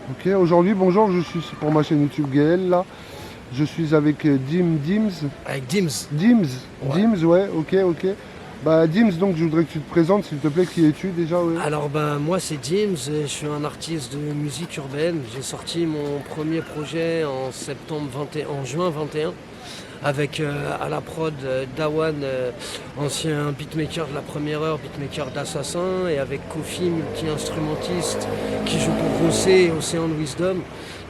Ok, aujourd'hui, bonjour, je suis pour ma chaîne YouTube GL là. Je suis avec Dims. Avec Dims. Dims, Ouais. Dims, ouais, ok. Bah Dims, donc je voudrais que tu te présentes, s'il te plaît, qui es-tu déjà, ouais. Alors ben moi c'est Dims, je suis un artiste de musique urbaine. J'ai sorti mon premier projet en juin 21 avec à la prod Dawan, ancien beatmaker de la première heure, beatmaker d'Assassin, et avec Kofi, multi-instrumentiste qui joue pour Rossé et Océan Wisdom.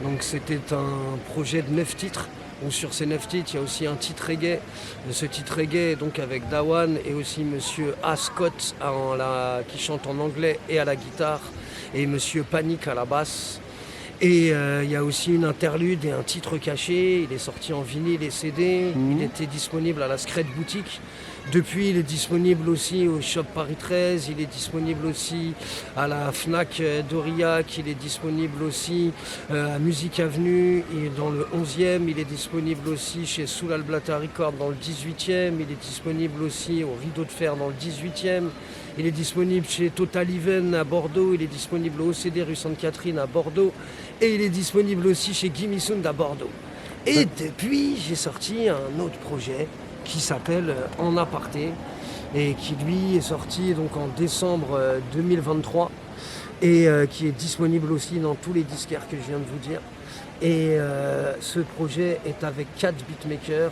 Donc c'était un projet de 9 titres. Où sur ces 9 titres, il y a aussi un titre reggae. Ce titre reggae est donc avec Dawan et aussi Monsieur Ascot qui chante en anglais et à la guitare, et Monsieur Panic à la basse. Et il y a aussi une interlude et un titre caché. Il est sorti en vinyle et CD. Il était disponible à la Scred Boutique. Depuis, il est disponible aussi au Shop Paris 13. Il est disponible aussi à la Fnac d'Aurillac. Il est disponible aussi à Musique Avenue. Et dans le 11e, il est disponible aussi chez Soul Alblata Record dans le 18e. Il est disponible aussi au Rideau de Fer dans le 18e. Il est disponible chez Total Even à Bordeaux. Il est disponible au OCD rue Sainte-Catherine à Bordeaux. Et il est disponible aussi chez Gimme Sound à Bordeaux. Et depuis, j'ai sorti un autre projet qui s'appelle En Aparté et qui lui est sorti donc en décembre 2023 et qui est disponible aussi dans tous les disquaires que je viens de vous dire. Et ce projet est avec 4 beatmakers,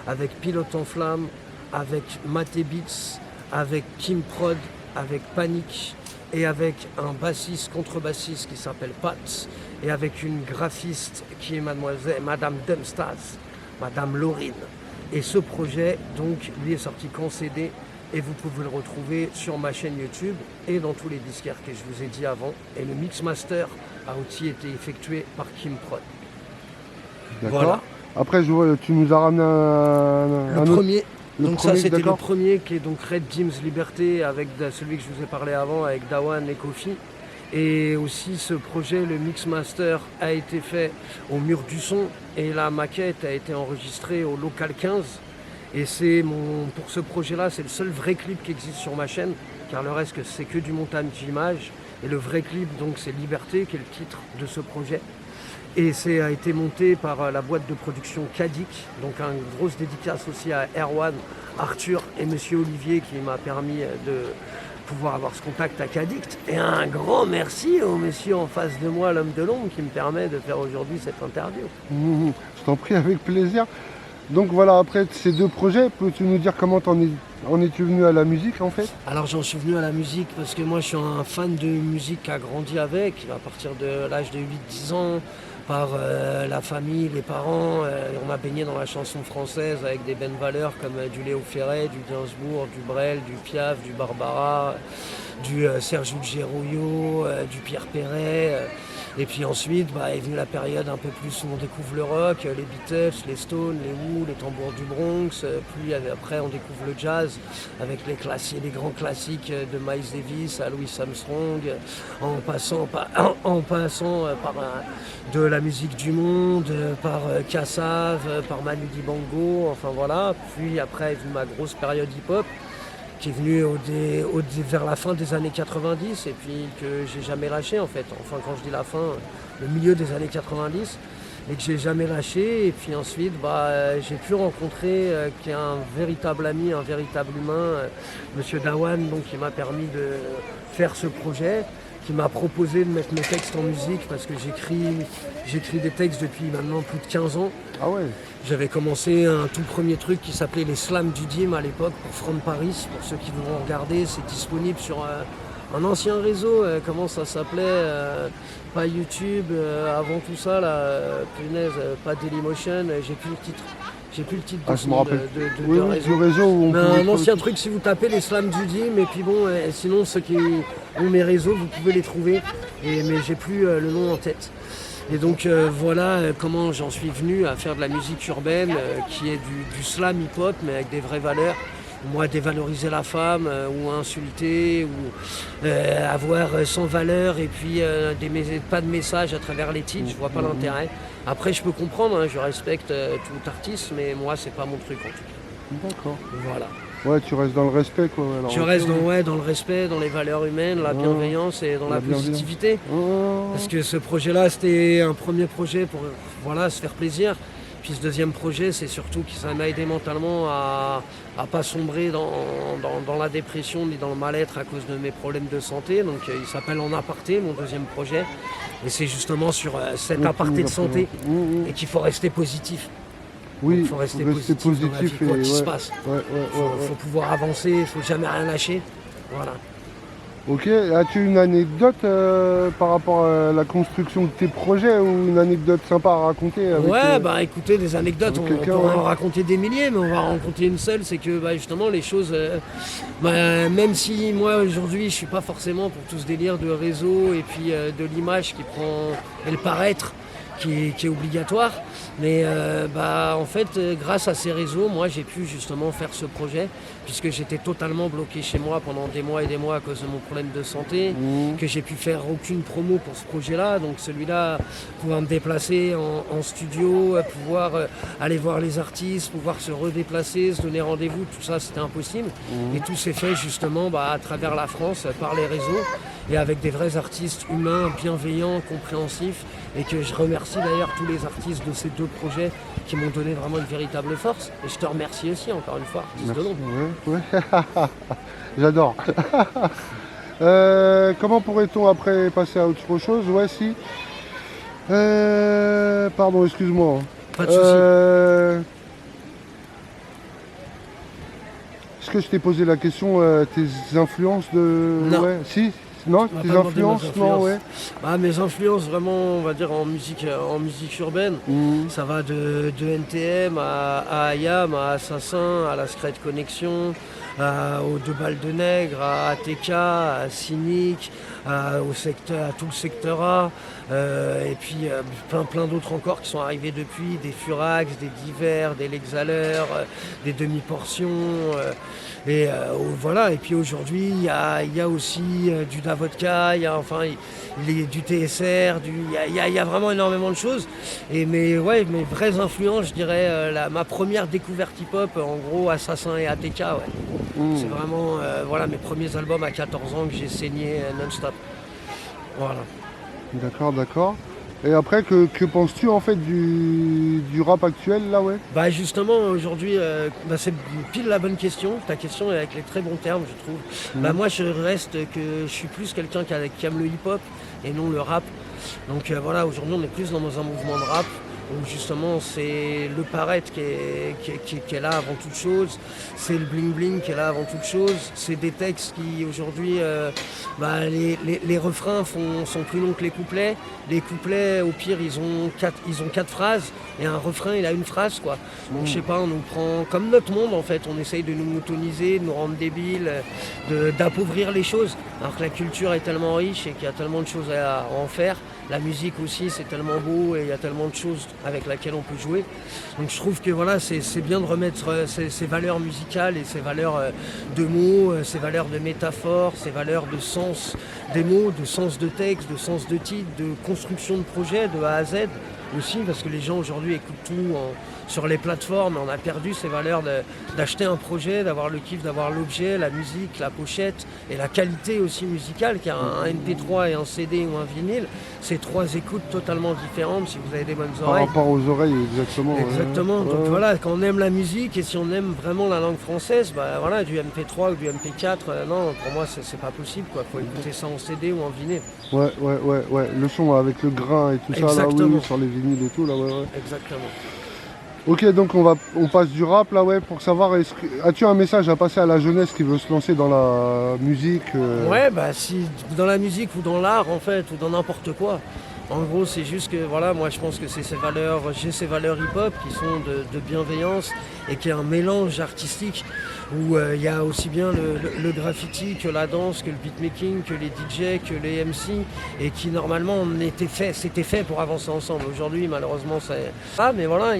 avec Pilote en Flamme, avec Maté Beats, avec Kim Prod, avec Panic et avec un bassiste, contrebassiste qui s'appelle Pat, et avec une graphiste qui est Madame Dumstaz, Madame Laurine. Et ce projet, donc, lui est sorti qu'en CD et vous pouvez le retrouver sur ma chaîne YouTube et dans tous les disquaires que je vous ai dit avant. Et le mix master a aussi été effectué par Kim Prod. D'accord. Voilà. Après, je vois, tu nous as ramené un Le autre. premier, Le donc premier, ça c'était le d'accord. premier qui est donc Red Dims Liberté avec celui que je vous ai parlé avant avec Dawan et Kofi. Et aussi ce projet, le Mix Master, a été fait au Mur du Son et la maquette a été enregistrée au Local 15. Et pour ce projet-là, c'est le seul vrai clip qui existe sur ma chaîne, car le reste c'est que du montage d'image. Et le vrai clip, donc, c'est Liberté, qui est le titre de ce projet. Et a été monté par la boîte de production Kadik, donc une grosse dédicace aussi à Erwan, Arthur et Monsieur Olivier qui m'a permis de pouvoir avoir ce contact à Cadict. Et un grand merci au monsieur en face de moi, l'homme de l'ombre, qui me permet de faire aujourd'hui cette interview. Je t'en prie, avec plaisir. Donc voilà, après ces deux projets, peux-tu nous dire comment en es-tu venu à la musique en fait? Alors j'en suis venu à la musique parce que moi je suis un fan de musique qui a grandi avec, à partir de l'âge de 8-10 ans, par la famille, les parents. On m'a baigné dans la chanson française avec des belles valeurs comme du Léo Ferré, du Gainsbourg, du Brel, du Piaf, du Barbara, du Serge Gerouillot, du Pierre Perret. Et puis ensuite est venue la période un peu plus où on découvre le rock, les Beatles, les Stones, les Who, les Tambours du Bronx. Puis après on découvre le jazz avec les grands classiques de Miles Davis à Louis Armstrong, en passant par de la musique du monde, par Kassav, par Manu Dibango, enfin voilà. Puis après est venue ma grosse période hip-hop qui est venue vers la fin des années 90 et puis que j'ai jamais lâché en fait. Enfin quand je dis la fin, le milieu des années 90 et que j'ai jamais lâché. Et puis ensuite j'ai pu rencontrer qui est un véritable ami, un véritable humain, Monsieur Dawan, donc qui m'a permis de faire ce projet, qui m'a proposé de mettre mes textes en musique parce que j'écris des textes depuis maintenant plus de 15 ans. Ah ouais. J'avais commencé un tout premier truc qui s'appelait les Slams du Dim à l'époque pour From Paris. Pour ceux qui voudront regarder, c'est disponible sur un ancien réseau. Comment ça s'appelait pas YouTube, avant tout ça, là, punaise, pas Dailymotion, j'ai plus le titre. J'ai plus le titre Ah, de je ce me nom rappelle. de Oui, réseau. du réseau où on Mais pouvait un trouver ancien tout. truc, si vous tapez les Slams du Dim, et puis bon, sinon ceux qui ont mes réseaux, vous pouvez les trouver. Mais j'ai plus le nom en tête. Et donc voilà comment j'en suis venu à faire de la musique urbaine qui est du slam hip-hop mais avec des vraies valeurs. Moi, dévaloriser la femme ou insulter ou avoir sans valeur et puis pas de message à travers les titres, je vois pas l'intérêt. Après, je peux comprendre, hein, je respecte tout artiste, mais moi, c'est pas mon truc en tout cas. D'accord. Voilà. Ouais, tu restes dans le respect, quoi. Alors, Tu ok, restes ouais. dans le respect, dans les valeurs humaines, la Ah, bienveillance et dans la bienveillance. positivité. Ah, Parce que ce projet-là, c'était un premier projet pour voilà, se faire plaisir. Puis ce deuxième projet, c'est surtout que ça m'a aidé mentalement à pas sombrer dans la dépression ni dans le mal-être à cause de mes problèmes de santé. Donc il s'appelle En Aparté, mon deuxième projet. Et c'est justement sur cet donc, tu aparté nous de as santé présenté. et qu'il faut rester positif. Oui, Il faut rester positif dans la vie, et quoi qu'il se ouais, passe. ouais, ouais, Il ouais. faut pouvoir avancer, il faut jamais rien lâcher. Voilà. Ok, as-tu une anecdote par rapport à la construction de tes projets ou une anecdote sympa à raconter avec, Ouais, bah écoutez, des anecdotes, avec on quelqu'un, pourra en ouais. raconter des milliers, mais on va en raconter une seule, c'est que bah, justement les choses, même si moi aujourd'hui je suis pas forcément pour tout ce délire de réseau et puis de l'image qui prend, et le paraître qui est obligatoire, mais bah, en fait grâce à ces réseaux, moi j'ai pu justement faire ce projet, puisque j'étais totalement bloqué chez moi pendant des mois et des mois à cause de mon problème de santé, que j'ai pu faire aucune promo pour ce projet-là, donc celui-là, pouvoir me déplacer en studio, pouvoir aller voir les artistes, pouvoir se redéplacer, se donner rendez-vous, tout ça c'était impossible. Et tout s'est fait justement bah, à travers la France, par les réseaux, et avec des vrais artistes humains, bienveillants, compréhensifs, et que je remercie d'ailleurs tous les artistes de ces deux projets qui m'ont donné vraiment une véritable force. Et je te remercie aussi encore une fois, artiste de Merci, l'ombre. ouais. J'adore. Comment pourrait-on après passer à autre chose? Ouais, si. Pardon, excuse-moi. Pas de soucis. Est-ce que je t'ai posé la question, tes influences de... Non. Ouais, si? Non, Tu m'as tes pas demandé influences? mes Non, influences. ouais. Bah, mes influences vraiment, on va dire en musique urbaine, ça va de NTM à IAM, à Assassin, à la Secret Connection, aux Deux Balles de Nègre, à ATK, à Cynic, à tout le secteur A, et puis plein d'autres encore qui sont arrivés depuis, des Furax, des Divers, des L'Exhaleur, des Demi-Portions, voilà. Et puis aujourd'hui, il y a aussi du Davodka, il y a du TSR, il y a vraiment énormément de choses. Mais ouais, mes vraies influences, je dirais, ma première découverte hip-hop, en gros, Assassin et ATK, ouais. C'est vraiment voilà, mes premiers albums à 14 ans que j'ai saigné non-stop. Voilà. D'accord, d'accord. Et après, que penses-tu en fait du rap actuel, là, ouais? Bah justement, aujourd'hui, c'est pile la bonne question. Ta question est avec les très bons termes, je trouve. Bah moi, je suis plus quelqu'un qui aime le hip-hop et non le rap. Donc voilà, aujourd'hui, on est plus dans un mouvement de rap où justement c'est le paraître qui est là avant toute chose, c'est le bling bling qui est là avant toute chose, c'est des textes qui aujourd'hui, les refrains sont plus longs que les couplets au pire ils ont quatre phrases et un refrain il a une phrase quoi. Donc je sais pas, on nous prend comme notre monde en fait, on essaye de nous moutoniser, de nous rendre débiles, d'appauvrir les choses, alors que la culture est tellement riche et qu'il y a tellement de choses à en faire. La musique aussi, c'est tellement beau et il y a tellement de choses avec lesquelles on peut jouer. Donc je trouve que voilà, c'est bien de remettre ces valeurs musicales et ces valeurs de mots, ces valeurs de métaphores, ces valeurs de sens des mots, de sens de texte, de sens de titre, de construction de projet de A à Z aussi, parce que les gens aujourd'hui écoutent tout sur les plateformes. On a perdu ces valeurs d'acheter un projet, d'avoir le kiff, d'avoir l'objet, la musique, la pochette et la qualité aussi musicale, car un MP3 et un CD ou un vinyle, c'est trois écoutes totalement différentes si vous avez des bonnes Par oreilles. rapport aux oreilles, exactement. Exactement, Ouais. donc voilà, quand on aime la musique et si on aime vraiment la langue française, bah voilà, du MP3 ou du MP4, non, pour moi c'est pas possible quoi, faut écouter ça en CD ou en vinyle. Ouais. Le son avec le grain et tout ça, là, Exactement. oui, sur les vinyles et tout, là, ouais. Exactement. Ok, donc on passe du rap, là, ouais, pour savoir, as-tu un message à passer à la jeunesse qui veut se lancer dans la musique Ouais, bah si dans la musique ou dans l'art en fait, ou dans n'importe quoi. En gros, c'est juste que voilà, moi je pense que j'ai ces valeurs hip-hop qui sont de bienveillance et qui est un mélange artistique où il y a aussi bien le graffiti que la danse, que le beatmaking, que les DJ, que les MC et qui normalement c'était fait pour avancer ensemble. Aujourd'hui, malheureusement, c'est pas, mais voilà,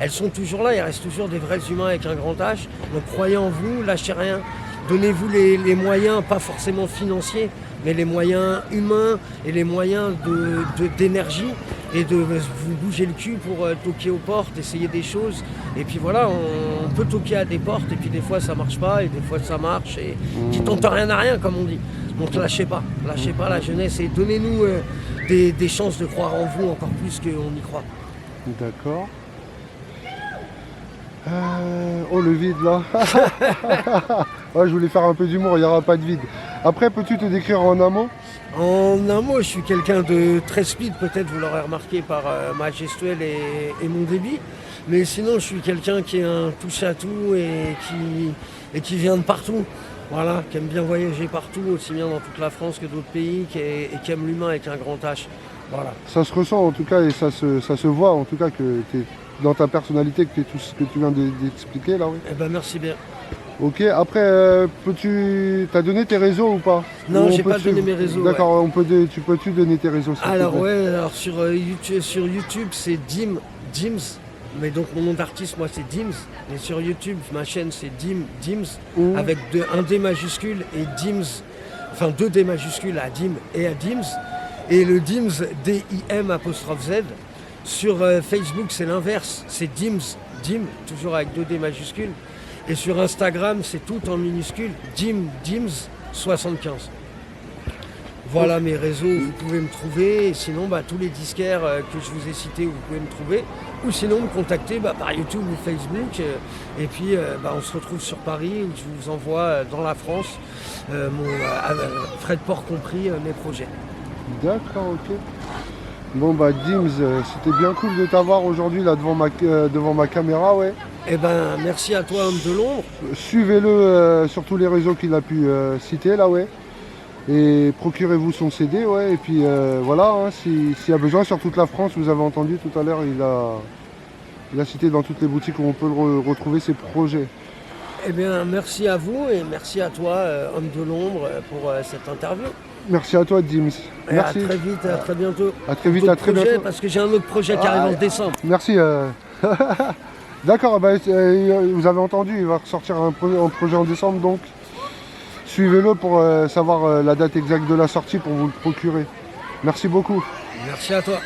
elles sont toujours là, il reste toujours des vrais humains avec un grand H. Donc croyez en vous, lâchez rien. Donnez-vous les moyens, pas forcément financiers, mais les moyens humains et les moyens d'énergie et de vous bouger le cul pour toquer aux portes, essayer des choses. Et puis voilà, on peut toquer à des portes et puis des fois ça marche pas et des fois ça marche et qui tente rien à rien comme on dit. Donc lâchez pas la jeunesse et donnez-nous des chances de croire en vous encore plus qu'on y croit. D'accord. Oh le vide là. Ouais, je voulais faire un peu d'humour, il n'y aura pas de vide. Après, peux-tu te décrire en un mot? En un mot, je suis quelqu'un de très speed, peut-être vous l'aurez remarqué par ma gestuelle et mon débit. Mais sinon, je suis quelqu'un qui est un touche-à-tout et qui vient de partout. Voilà, qui aime bien voyager partout, aussi bien dans toute la France que d'autres pays, et qui aime l'humain avec un grand H. Voilà. Ça se ressent en tout cas et ça se voit en tout cas que tu es dans ta personnalité, que tu es tout ce que tu viens d'expliquer là. Oui. Eh ben merci bien. Ok, après, t'as donné tes réseaux ou pas? Non, j'ai pas donné mes réseaux. D'accord, ouais. Peux-tu donner tes réseaux? Alors sur YouTube c'est Dims, mais donc mon nom d'artiste moi c'est Dims. Et sur YouTube ma chaîne c'est Dims avec un D majuscule et Dims, enfin 2 D majuscules à Dim et à Dims. Et le Dims D-I-M''Z. Sur Facebook c'est l'inverse, c'est Dim, toujours avec 2 D majuscules. Et sur Instagram, c'est tout en minuscule, Dims75. Voilà mes réseaux où vous pouvez me trouver. Et sinon, tous les disquaires que je vous ai cités, vous pouvez me trouver. Ou sinon, me contacter par YouTube ou Facebook. Et puis, on se retrouve sur Paris où je vous envoie dans la France, frais de port compris, mes projets. D'accord, ok. Bon Dims, c'était bien cool de t'avoir aujourd'hui là devant ma caméra, ouais. Eh ben merci à toi, homme de l'ombre. Suivez-le sur tous les réseaux qu'il a pu citer là, ouais. Et procurez-vous son CD, ouais. Et puis voilà, hein, s'il y a besoin sur toute la France, vous avez entendu tout à l'heure, il a cité dans toutes les boutiques où on peut retrouver ses projets. Eh bien merci à vous et merci à toi, homme de l'ombre, pour cette interview. Merci à toi, Dims. Merci. À très vite, à très bientôt. À très vite, à très bientôt. Parce que j'ai un autre projet qui arrive en décembre. Merci. D'accord, vous avez entendu, il va ressortir un projet en décembre, donc suivez-le pour savoir la date exacte de la sortie pour vous le procurer. Merci beaucoup. Merci à toi.